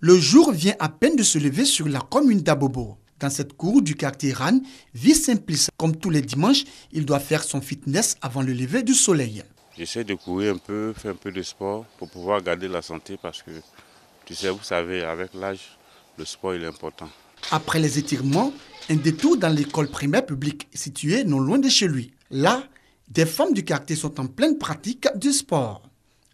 Le jour vient à peine de se lever sur la commune d'Abobo. Dans cette cour du quartier RAN, vie simplice. Comme tous les dimanches, il doit faire son fitness avant le lever du soleil. J'essaie de courir un peu, faire un peu de sport pour pouvoir garder la santé parce que, tu sais, vous savez, avec l'âge, le sport il est important. Après les étirements, un détour dans l'école primaire publique située non loin de chez lui. Là, des femmes du quartier sont en pleine pratique du sport.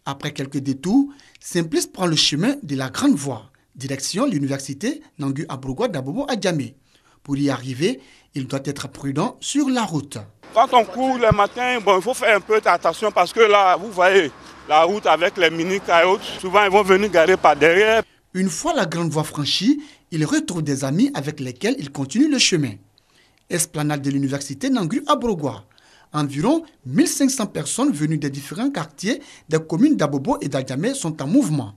Après quelques détours, Simplice prend le chemin de la Grande Voie, direction l'université Nangu Abrogwa d'Abobo à Djamé. Pour y arriver, il doit être prudent sur la route. Quand on court le matin, il faut faire un peu attention parce que là, vous voyez, la route avec les mini-cailloux, souvent ils vont venir garer par derrière. Une fois la Grande Voie franchie, il retrouve des amis avec lesquels il continue le chemin. Esplanade de l'université Nangu Abrogwa. Environ 1500 personnes venues des différents quartiers des communes d'Abobo et d'Adjamé sont en mouvement.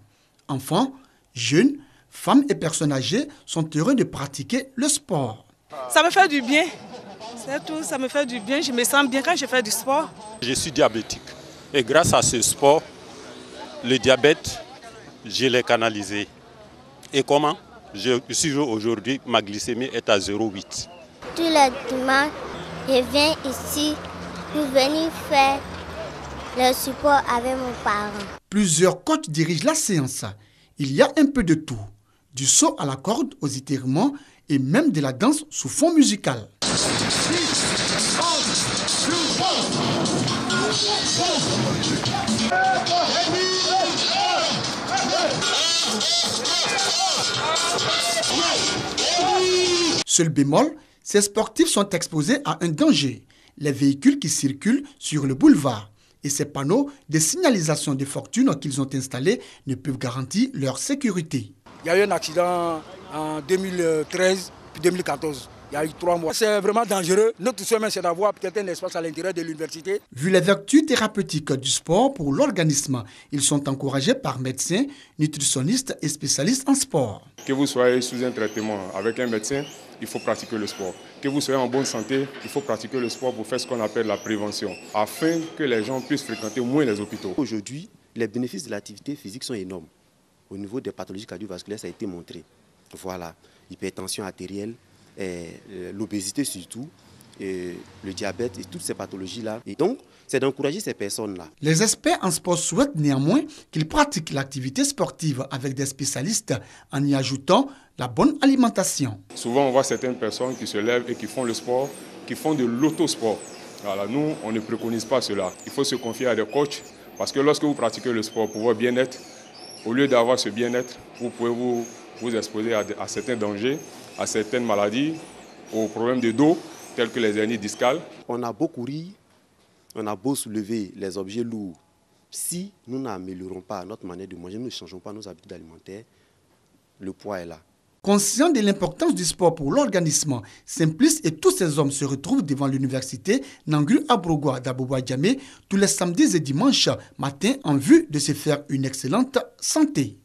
Enfants, jeunes, femmes et personnes âgées sont heureux de pratiquer le sport. Ça me fait du bien. C'est tout, ça me fait du bien. Je me sens bien quand je fais du sport. Je suis diabétique et grâce à ce sport, le diabète, je l'ai canalisé. Et comment? Je suis aujourd'hui, ma glycémie est à 0,8. Tous les dimanches, je viens ici pour venir faire le sport avec mon parent. Plusieurs coachs dirigent la séance. Il y a un peu de tout. Du saut à la corde aux étirements et même de la danse sous fond musical. Seul bémol, ces sportifs sont exposés à un danger. Les véhicules qui circulent sur le boulevard et ces panneaux de signalisation de fortune qu'ils ont installés ne peuvent garantir leur sécurité. Il y a eu un accident en 2013 puis 2014. Il y a eu 3 mois. C'est vraiment dangereux. Notre chemin, c'est d'avoir peut-être un espace à l'intérieur de l'université. Vu les vertus thérapeutiques du sport pour l'organisme, ils sont encouragés par médecins, nutritionnistes et spécialistes en sport. Que vous soyez sous un traitement avec un médecin, il faut pratiquer le sport. Que vous soyez en bonne santé, il faut pratiquer le sport pour faire ce qu'on appelle la prévention, afin que les gens puissent fréquenter moins les hôpitaux. Aujourd'hui, les bénéfices de l'activité physique sont énormes. Au niveau des pathologies cardiovasculaires, ça a été montré. Voilà, l'hypertension artérielle, l'obésité surtout, le diabète et toutes ces pathologies-là. Et donc, c'est d'encourager ces personnes-là. Les experts en sport souhaitent néanmoins qu'ils pratiquent l'activité sportive avec des spécialistes en y ajoutant la bonne alimentation. Souvent, on voit certaines personnes qui se lèvent et qui font le sport, qui font de l'autosport. Voilà, nous, on ne préconise pas cela. Il faut se confier à des coachs parce que lorsque vous pratiquez le sport pour votre bien-être, au lieu d'avoir ce bien-être, vous pouvez vous exposer à certains dangers, à certaines maladies, aux problèmes de dos, tels que les hernies discales. On a beau courir, on a beau soulever les objets lourds. Si nous n'améliorons pas notre manière de manger, nous ne changeons pas nos habitudes alimentaires, le poids est là. Conscient de l'importance du sport pour l'organisme, Simplice et tous ces hommes se retrouvent devant l'université Nangu Abrogwa d'Abobo à Djamé tous les samedis et dimanches matin en vue de se faire une excellente santé.